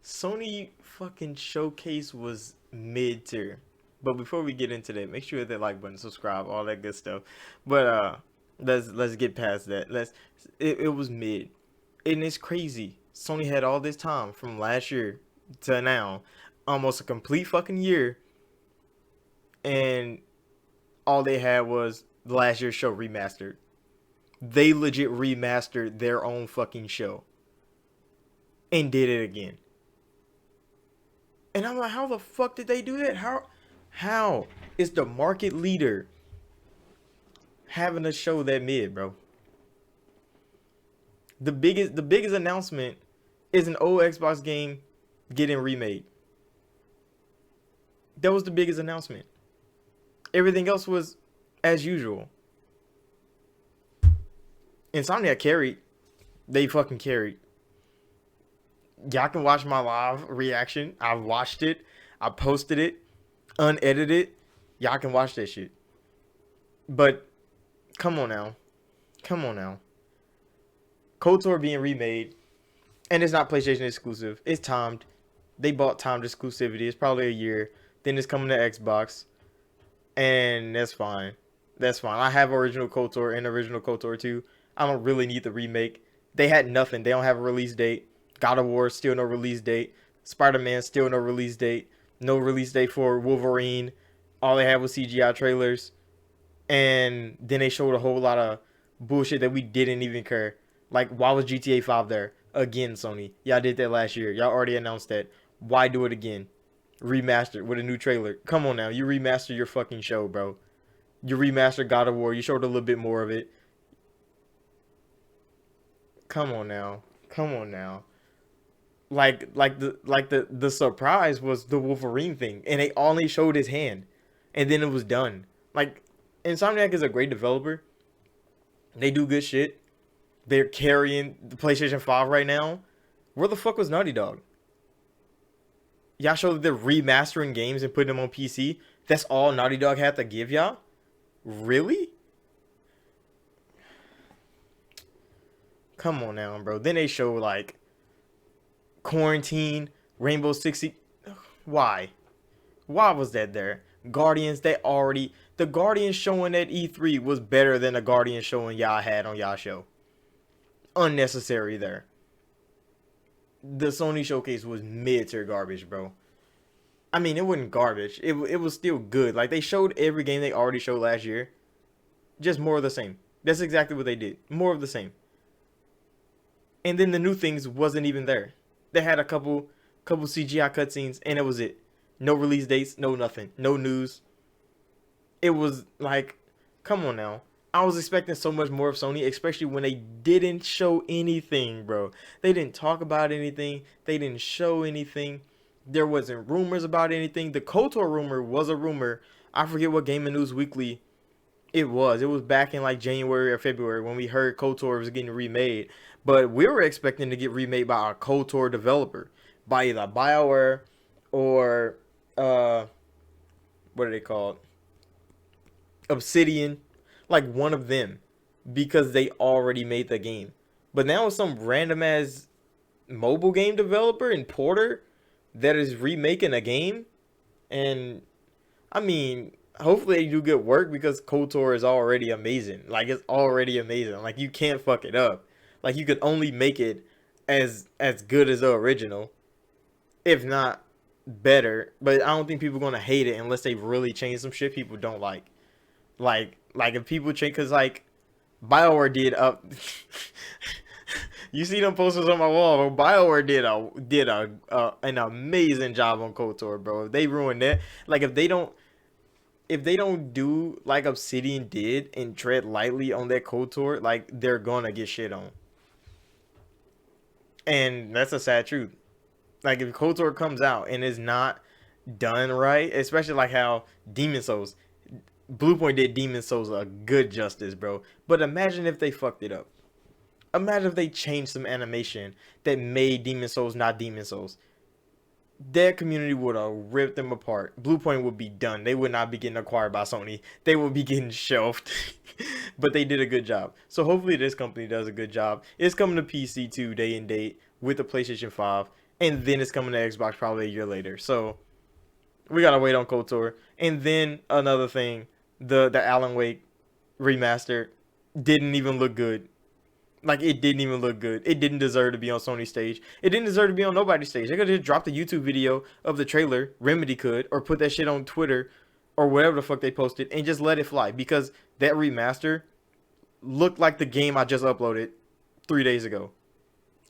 Sony fucking showcase was mid tier. But before we get into that, make sure that like button, subscribe, all that good stuff. But let's get past that. It was mid. And it's crazy. Sony had all this time from last year to now, almost a complete fucking year, and all they had was the last year's show remastered. They legit remastered their own fucking show and did it again. And I'm like, how the fuck did they do that? How is the market leader having a show that mid, bro? The biggest announcement is an old Xbox game getting remade. That was the biggest announcement. Everything else was as usual. Insomniac carried. They fucking carried. Y'all can watch my live reaction. I watched it. I posted it, unedited. Y'all can watch that shit. But come on now. Come on now. KOTOR being remade, and it's not PlayStation exclusive. It's timed. They bought timed exclusivity. It's probably a year. Then it's coming to Xbox, and that's fine. That's fine. I have original KOTOR and original KOTOR 2. I don't really need the remake. They had nothing. They don't have a release date. God of War, still no release date. Spider-Man, still no release date. No release date for Wolverine. All they had was CGI trailers. And then they showed a whole lot of bullshit that we didn't even care. Like, why was GTA 5 there? Again, Sony. Y'all did that last year. Y'all already announced that. Why do it again? Remastered with a new trailer. Come on now. You remaster your fucking show, bro. You remastered God of War. You showed a little bit more of it. Come on now. Come on now. Like the surprise was the Wolverine thing, and they only showed his hand, and then it was done. Like, Insomniac is a great developer. They do good shit. They're carrying the PlayStation 5 right now. Where the fuck was Naughty Dog? Y'all showed that they're remastering games and putting them on PC. That's all Naughty Dog had to give y'all? Really? Come on now, bro. Then they show like Quarantine, Rainbow Six Siege. Why? Why was that there? Guardians, the Guardians showing at E3 was better than the Guardians showing y'all had on y'all show. Unnecessary there. The Sony showcase was mid-tier garbage, bro. I mean, it wasn't garbage. It was still good. Like, they showed every game they already showed last year. Just more of the same. That's exactly what they did. More of the same. And then the new things wasn't even there. They had a couple CGI cutscenes, and it was it. No release dates, no nothing, no news. It was like, come on now. I was expecting so much more of Sony, especially when they didn't show anything, bro. They didn't talk about anything. They didn't show anything. There wasn't rumors about anything. The KOTOR rumor was a rumor. I forget what Game News Weekly it was. It was back in like January or February when we heard KOTOR was getting remade. But we were expecting to get remade by a KOTOR developer, by either BioWare or what are they called? Obsidian, like one of them, because they already made the game. But now it's some random ass mobile game developer and porter that is remaking a game, and I mean, hopefully they do good work because KOTOR is already amazing. Like, it's already amazing. Like, you can't fuck it up. Like, you could only make it as good as the original, if not better. But I don't think people are gonna hate it unless they really change some shit people don't like. Like if people change, cause like Bioware did up. You see them posters on my wall. But Bioware did an amazing job on KOTOR, bro. If they ruin that, like if they don't do like Obsidian did and tread lightly on that KOTOR, like they're gonna get shit on. And that's a sad truth. Like if KOTOR comes out and is not done right, especially like how Demon Souls, Bluepoint did Demon Souls a good justice, bro. But imagine if they fucked it up. Imagine if they changed some animation that made Demon Souls not Demon Souls. Their community would have ripped them apart. Bluepoint would be done. They would not be getting acquired by Sony. They would be getting shelved. But they did a good job. So hopefully this company does a good job. It's coming to PC too, day and date, with the PlayStation 5. and then it's coming to Xbox probably a year later. So we gotta wait on KOTOR. And then another thing, the Alan Wake remaster didn't even look good. Like, it didn't even look good. It didn't deserve to be on Sony's stage. It didn't deserve to be on nobody's stage. They could have just dropped a YouTube video of the trailer. Remedy could, or put that shit on Twitter or whatever the fuck they posted, and just let it fly, because that remaster looked like the game I just uploaded 3 days ago.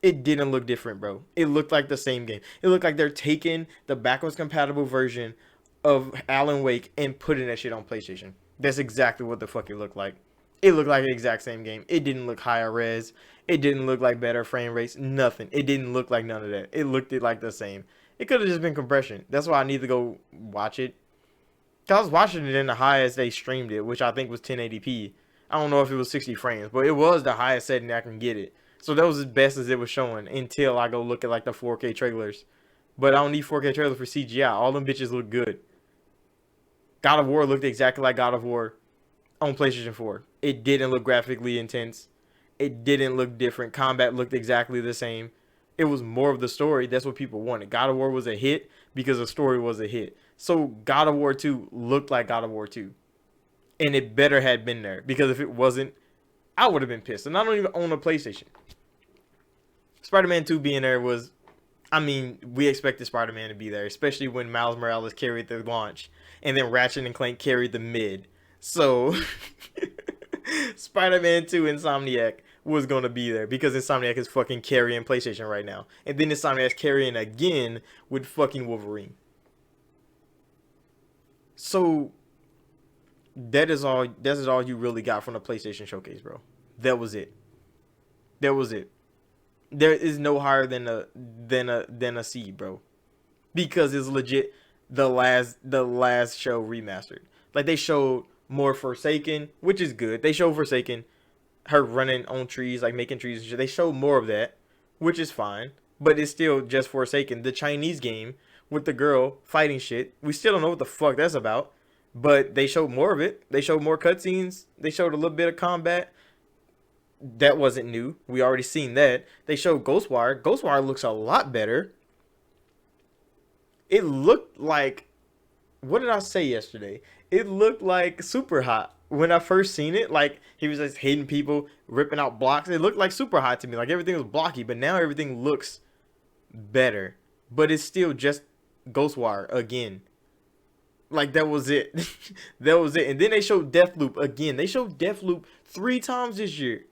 It didn't look different, bro. It looked like the same game. It looked like they're taking the backwards compatible version of Alan Wake and putting that shit on PlayStation. That's exactly what the fuck it looked like. It looked like the exact same game. It didn't look higher res. It didn't look like better frame rates. Nothing. It didn't look like none of that. It looked like the same. It could have just been compression. That's why I need to go watch it. I was watching it in the highest they streamed it, which I think was 1080p. I don't know if it was 60 frames, but it was the highest setting I can get it. So that was as best as it was showing until I go look at like the 4K trailers. But I don't need 4K trailers for CGI. All them bitches look good. God of War looked exactly like God of War on PlayStation 4. It didn't look graphically intense. It didn't look different. Combat looked exactly the same. It was more of the story. That's what people wanted. God of War was a hit because the story was a hit. So God of War 2 looked like God of War 2. And it better had been there. Because if it wasn't, I would have been pissed. And I don't even own a PlayStation. Spider-Man 2 being there was, I mean, we expected Spider-Man to be there, especially when Miles Morales carried the launch, and then Ratchet and Clank carried the mid. So, Spider-Man 2 Insomniac was going to be there, because Insomniac is fucking carrying PlayStation right now. And then Insomniac's carrying again with fucking Wolverine. So, that is all you really got from the PlayStation Showcase, bro. That was it. That was it. There is no higher than a C, bro, because it's legit the last show remastered. Like, they showed more Forsaken, which is good. They showed Forsaken, her running on trees, like making trees and shit. They showed more of that, which is fine, but it's still just Forsaken. The Chinese game with the girl fighting shit, we still don't know what the fuck that's about, but they showed more of it. They showed more cutscenes. They showed a little bit of combat. That wasn't new. We already seen that. They showed Ghostwire. Ghostwire looks a lot better. It looked like, what did I say yesterday? It looked like Super Hot when I first seen it. Like, he was just hitting people, ripping out blocks. It looked like Super Hot to me. Like, everything was blocky, but now everything looks better. But it's still just Ghostwire again. Like, that was it. That was it. And then they showed Deathloop again. They showed Deathloop 3 times this year.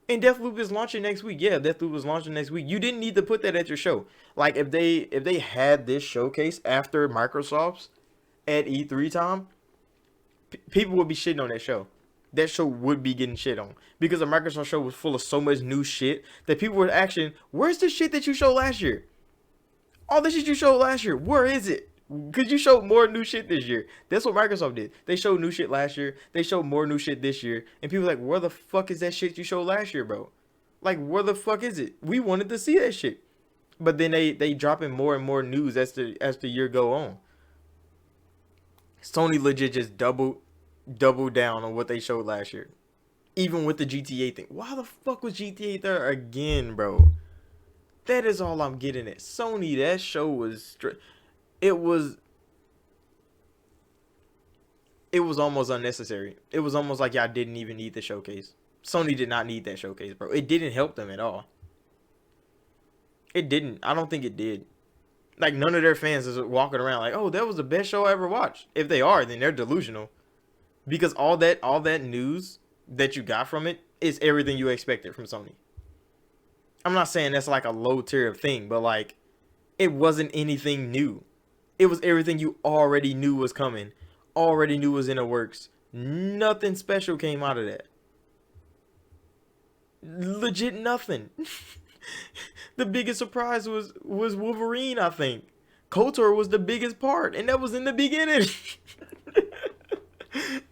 And Deathloop is launching next week. Yeah, Deathloop is launching next week. You didn't need to put that at your show. Like, if they had this showcase after Microsoft's at E3 time, people would be shitting on that show. That show would be getting shit on, because the Microsoft show was full of so much new shit that people were asking, "Where's the shit that you showed last year? All the shit you showed last year, where is it?" Because you showed more new shit this year. That's what Microsoft did. They showed new shit last year. They showed more new shit this year. And people are like, where the fuck is that shit you showed last year, bro? Like, where the fuck is it? We wanted to see that shit. But then they dropping more and more news as the year go on. Sony legit just double down on what they showed last year. Even with the GTA thing. Why the fuck was GTA there again, bro? That is all I'm getting at. Sony, that show was it was almost unnecessary. It was almost like y'all didn't even need the showcase. Sony did not need that showcase, bro. It didn't help them at all. It didn't. I don't think it did. Like, none of their fans is walking around like, oh, that was the best show I ever watched. If they are, then they're delusional. Because all that news that you got from it is everything you expected from Sony. I'm not saying that's like a low tier thing, but like, it wasn't anything new. It was everything you already knew was coming. Already knew was in the works. Nothing special came out of that. Legit nothing. The biggest surprise was Wolverine, I think. KOTOR was the biggest part, and that was in the beginning.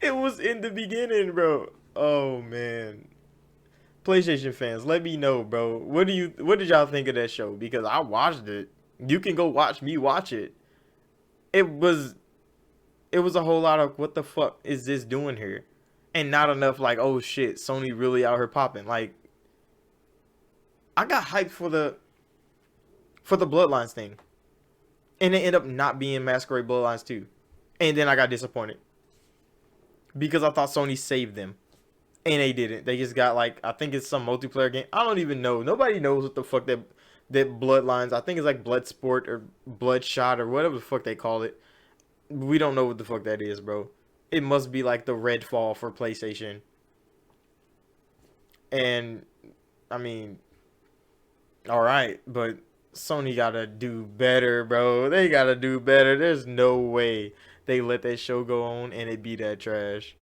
It was in the beginning, bro. Oh man. PlayStation fans, let me know, bro. What did y'all think of that show? Because I watched it. You can go watch me watch it. It was a whole lot of, what the fuck is this doing here? And not enough like, oh shit, Sony really out here popping. Like, I got hyped for the for the Bloodlines thing, and it ended up not being Masquerade Bloodlines 2. And then I got disappointed because I thought Sony saved them, and they didn't. They just got like, I think it's some multiplayer game. I don't even know. Nobody knows what the fuck that Bloodlines. I think it's like Bloodsport or Bloodshot or whatever the fuck they call it. We don't know what the fuck that is, bro. It must be like the Redfall for PlayStation. And I mean, all right, but Sony gotta do better, bro. They gotta do better. There's no way they let that show go on and it be that trash.